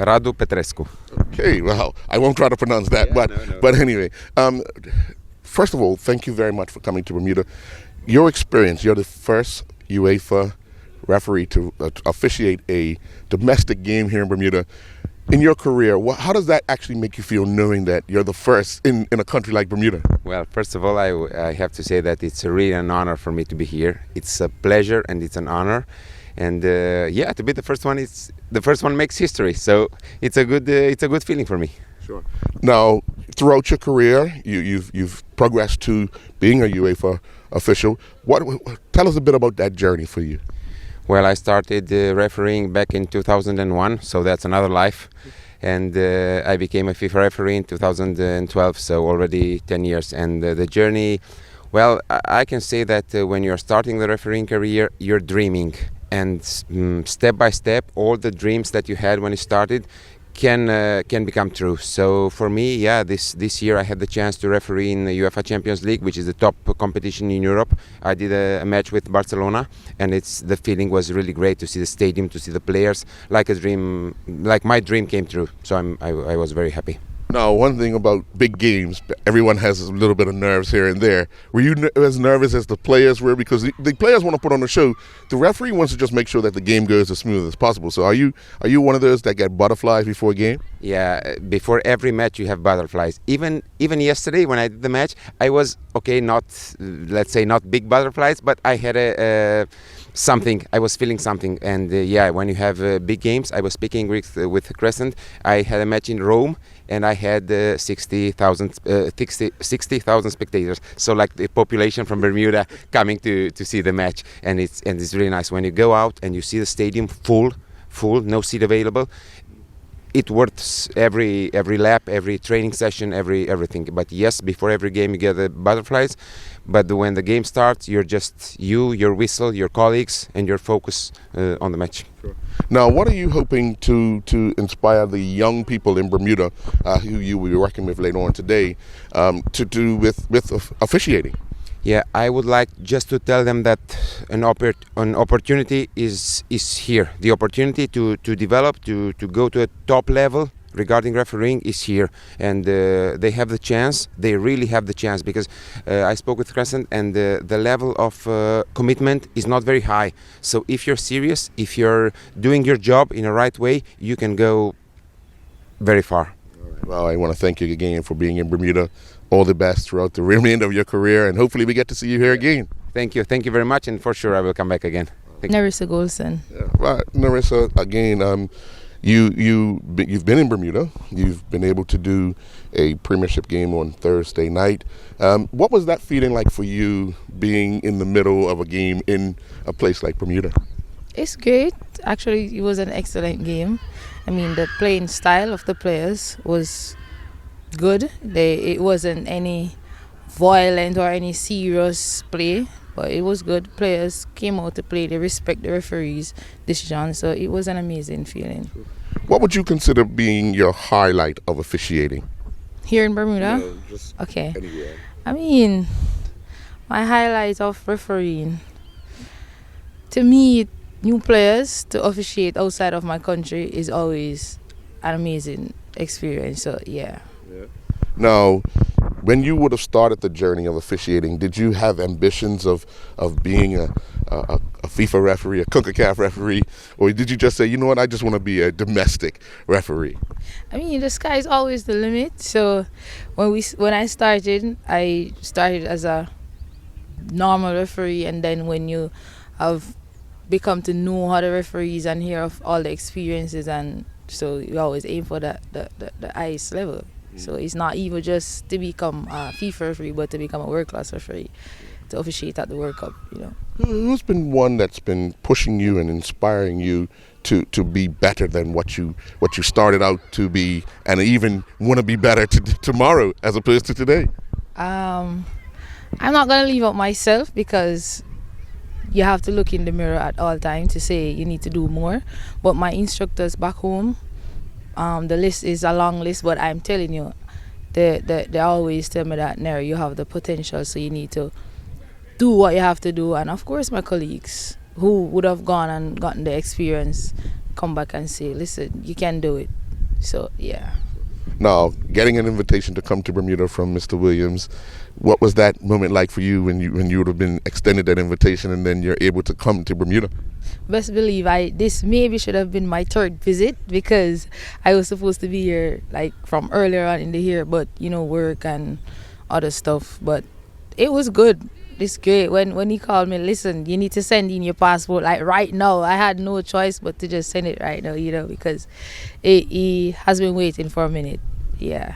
Radu Petrescu. Okay, well, I won't try to pronounce that, but anyway, first of all, thank you very much for coming to Bermuda. Your experience, you're the first UEFA referee to officiate a domestic game here in Bermuda. In your career, how does that actually make you feel knowing that you're the first in a country like Bermuda? Well, first of all, I have to say that it's really an honor for me to be here. It's a pleasure and it's an honor. And to be the first one, the first one makes history. So it's a good feeling for me. Sure. Now, throughout your career, you've progressed to being a UEFA official. Tell us a bit about that journey for you. Well, I started refereeing back in 2001, so that's another life. And I became a FIFA referee in 2012, so already 10 years. And the journey, well, I can say that when you're starting the refereeing career, you're dreaming. And step by step, all the dreams that you had when you started can become true. So for me, this year I had the chance to referee in the UEFA Champions League, which is the top competition in Europe. I did a match with Barcelona, and the feeling was really great to see the stadium, to see the players, like my dream came true. So I was very happy. Now, one thing about big games, everyone has a little bit of nerves here and there. Were you as nervous as the players were? Because the players want to put on a show. The referee wants to just make sure that the game goes as smooth as possible. So are you one of those that get butterflies before a game? Yeah, before every match you have butterflies. Even yesterday when I did the match, I was, let's say not big butterflies, but I had something. I was feeling something. And when you have big games, I was speaking with Crescent. I had a match in Rome, and I had 60,000 spectators. So like the population from Bermuda coming to see the match, and it's really nice when you go out and you see the stadium full, no seat available. It worth every lap, every training session, everything. But yes, before every game you get the butterflies. But when the game starts, you're just your whistle, your colleagues, and your focus on the match. Sure. Now, what are you hoping to inspire the young people in Bermuda, who you will be working with later on today, to do with officiating? Yeah, I would like just to tell them that an opportunity is here. The opportunity to develop, to go to a top level regarding refereeing is here, and they have the chance. They really have the chance, because I spoke with Crescent, and the level of commitment is not very high. So if you're serious, if you're doing your job in the right way, you can go very far. Well, I want to thank you again for being in Bermuda. All the best throughout the remainder of your career, and hopefully we get to see you here again. Thank you very much, and for sure I will come back again. Narissa Golson. Yeah, right, Narissa, again, you've been in Bermuda. You've been able to do a Premiership game on Thursday night. What was that feeling like for you, being in the middle of a game in a place like Bermuda? It's great. Actually, it was an excellent game. I mean, the playing style of the players was good. It wasn't any violent or any serious play, but it was good. Players came out to play. They respect the referee's decision, so it was an amazing feeling. What would you consider being your highlight of officiating? Here in Bermuda? No, just okay. Anywhere. I mean, my highlight of refereeing, to me, new players to officiate outside of my country is always an amazing experience. So yeah. Now, when you would have started the journey of officiating, did you have ambitions of being a FIFA referee, a CONCACAF referee, or did you just say, you know what, I just want to be a domestic referee? I mean, the sky is always the limit. So when I started as a normal referee, and then when you have become to know other referees and hear of all the experiences, and so you always aim for the highest level. So it's not even just to become a FIFA referee, but to become a world-class referee, to officiate at the World Cup, you know. Who's been one that's been pushing you and inspiring you to be better than what you started out to be, and even want to be better tomorrow as opposed to today? I'm not going to leave out myself, because you have to look in the mirror at all times to say you need to do more. But my instructors back home, the list is a long list, but I'm telling you, they always tell me that, Neri, you have the potential, so you need to do what you have to do. And of course my colleagues who would have gone and gotten the experience come back and say, listen, you can do it. So yeah. Now, getting an invitation to come to Bermuda from Mr. Williams, what was that moment like for you when you would have been extended that invitation and then you're able to come to Bermuda? Best believe this maybe should have been my third visit, because I was supposed to be here like from earlier on in the year, but work and other stuff. But it was good. It's great. When he called me, listen, you need to send in your passport like right now. I had no choice but to just send it right now, because he has been waiting for a minute. Yeah.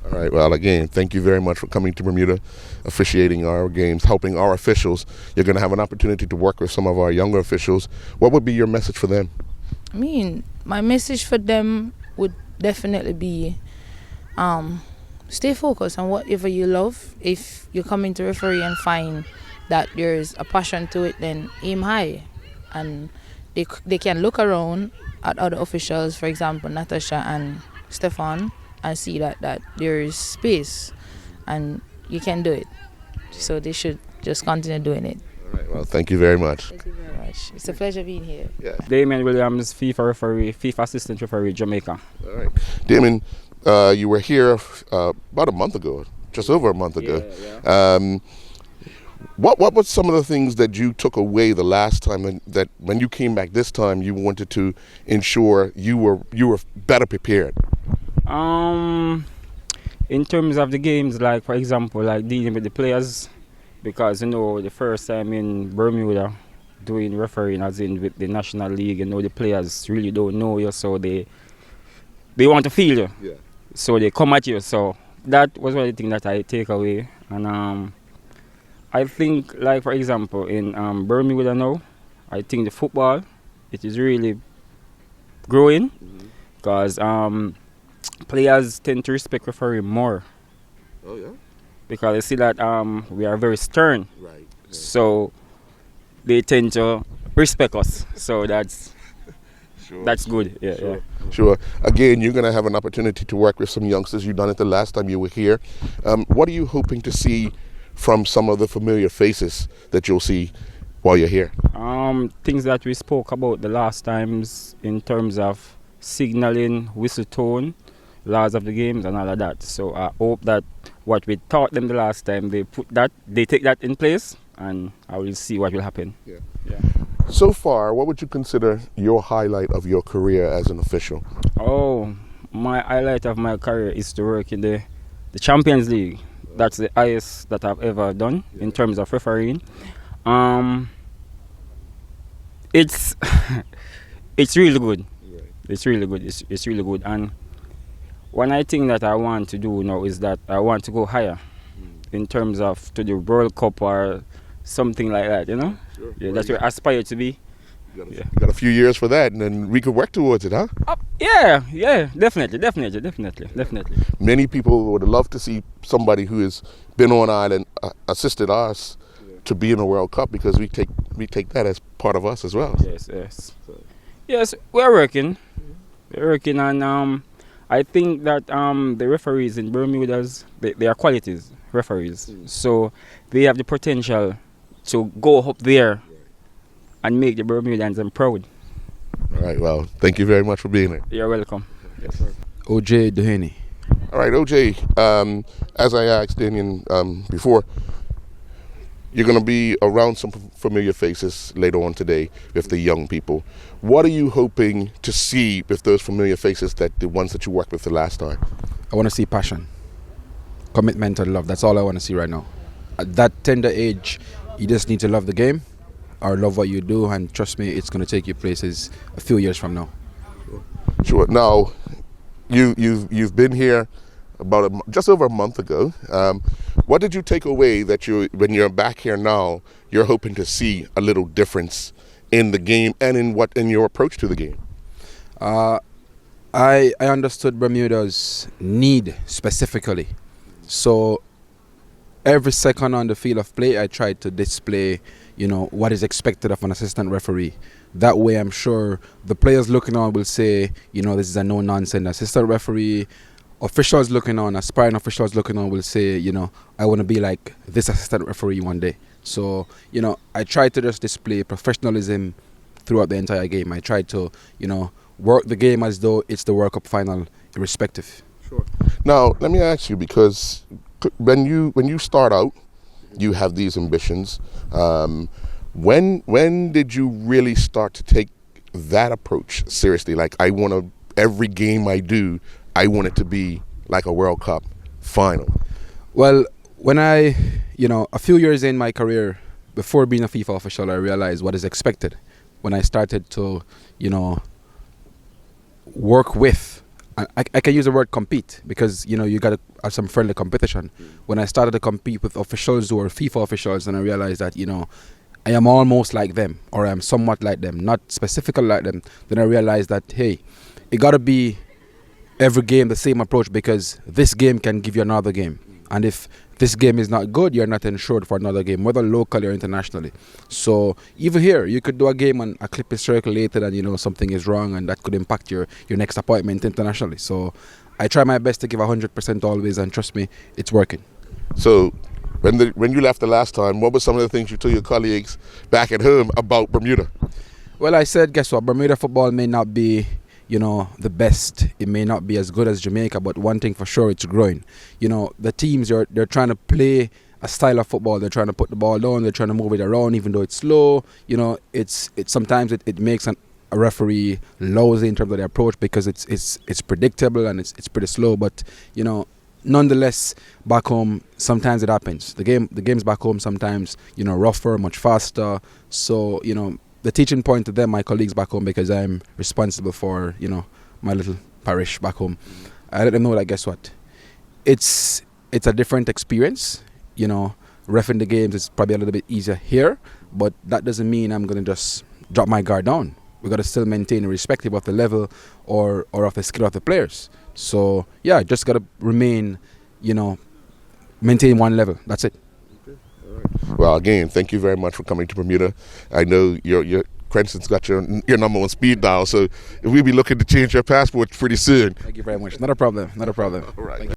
All right. Well, again, thank you very much for coming to Bermuda, officiating our games, helping our officials. You're going to have an opportunity to work with some of our younger officials. What would be your message for them? I mean, my message for them would definitely be stay focused on whatever you love. If you come into referee and find that there's a passion to it, then aim high. And they can look around at other officials, for example, Natasha and Stefan, and see that there is space and you can do it. So they should just continue doing it. All right. Well, thank you very much. Thank you very much. It's a pleasure being here. Yeah. Damien Williams, FIFA referee, FIFA assistant referee, Jamaica. All right. Damien, you were here about a month ago, just over a month ago. Yeah. What were some of the things that you took away the last time, and that when you came back this time you wanted to ensure you were better prepared? In terms of the games, like for example, like dealing with the players, because the first time in Bermuda doing refereeing as in with the National League, the players really don't know you, so they want to feel you. Yeah. So they come at you. So that was one of the things that I take away. And I think, like for example, in Bermuda now, I think the football, it is really growing, because players tend to respect referee more. Oh yeah. Because they see that we are very stern. Right. So they tend to respect us. So that's good. Yeah, Sure. yeah. Sure. Again, you're going to have an opportunity to work with some youngsters. You've done it the last time you were here. What are you hoping to see from some of the familiar faces that you'll see while you're here? Things that we spoke about the last times in terms of signaling, whistle tone, laws of the games and all of that. So I hope that what we taught them the last time, they take that in place, and I will see what will happen. Yeah. Yeah. So far, what would you consider your highlight of your career as an official? Oh, my highlight of my career is to work in the Champions League. That's the highest that I've ever done in terms of refereeing. It's it's really good. It's really good. It's really good. And one thing that I want to do now is that I want to go higher in terms of to the World Cup or something like that, Sure. Yeah, that's where I aspire to be. You got a few years for that, and then we could work towards it, huh? Yeah, definitely. Many people would love to see somebody who has been on island assisted us to be in a World Cup, because we take that as part of us as well. Yes, we're working. And I think that the referees in Bermuda, they are qualities referees, so they have the potential to go up there and make the Bermudans proud. All right, well, thank you very much for being here. You're welcome. Yes, sir. OJ Duhaney. All right, OJ, as I asked Damien before, you're going to be around some familiar faces later on today with the young people. What are you hoping to see with those familiar faces, that the ones that you worked with the last time? I want to see passion, commitment and love. That's all I want to see right now. At that tender age, you just need to love the game or love what you do, and trust me, it's going to take you places a few years from now. Sure. Now, you've been here about just over a month ago. What did you take away that when you're back here now, you're hoping to see a little difference in the game and in your approach to the game? I understood Bermuda's need specifically. So every second on the field of play, I tried to display, what is expected of an assistant referee. That way, I'm sure the players looking on will say, this is a no-nonsense assistant referee. Officials looking on, aspiring officials looking on will say, I want to be like this assistant referee one day. So, I tried to just display professionalism throughout the entire game. I tried to, work the game as though it's the World Cup final irrespective. Now, let me ask you, because when you start out, you have these ambitions. When did you really start to take that approach seriously? Like, every game I do, I want it to be like a World Cup final. Well, when a few years in my career, before being a FIFA official, I realized what is expected. When I started to, work with, I can use the word compete, because, you got to have some friendly competition. When I started to compete with officials who are FIFA officials, and I realized that, I am almost like them, or I am somewhat like them, not specifically like them, then I realized that, hey, it got to be every game the same approach, because this game can give you another game. And if this game is not good, you're not insured for another game, whether locally or internationally. So even here, you could do a game and a clip is circulated and something is wrong, and that could impact your next appointment internationally. So I try my best to give 100% always, and trust me, it's working. So when you left the last time, what were some of the things you told your colleagues back at home about Bermuda? Well, I said, guess what? Bermuda football may not be the best. It may not be as good as Jamaica, but one thing for sure, it's growing. The teams, they're trying to play a style of football. They're trying to put the ball down. They're trying to move it around, even though it's slow. It's sometimes it makes a referee lousy in terms of their approach, because it's predictable and it's pretty slow. But nonetheless, back home, sometimes it happens. The games back home sometimes rougher, much faster. So the teaching point to them, my colleagues back home, because I'm responsible for, my little parish back home. I let them know that, guess what? It's a different experience. Reffing the games is probably a little bit easier here, but that doesn't mean I'm going to just drop my guard down. We got to still maintain, irrespective of the level or of the skill of the players. So, yeah, just got to remain, maintain one level. That's it. Well, again, thank you very much for coming to Bermuda. I know your Cranston's got your number on speed dial, so we'll be looking to change your passport pretty soon. Thank you very much. Not a problem. Not a problem. All right.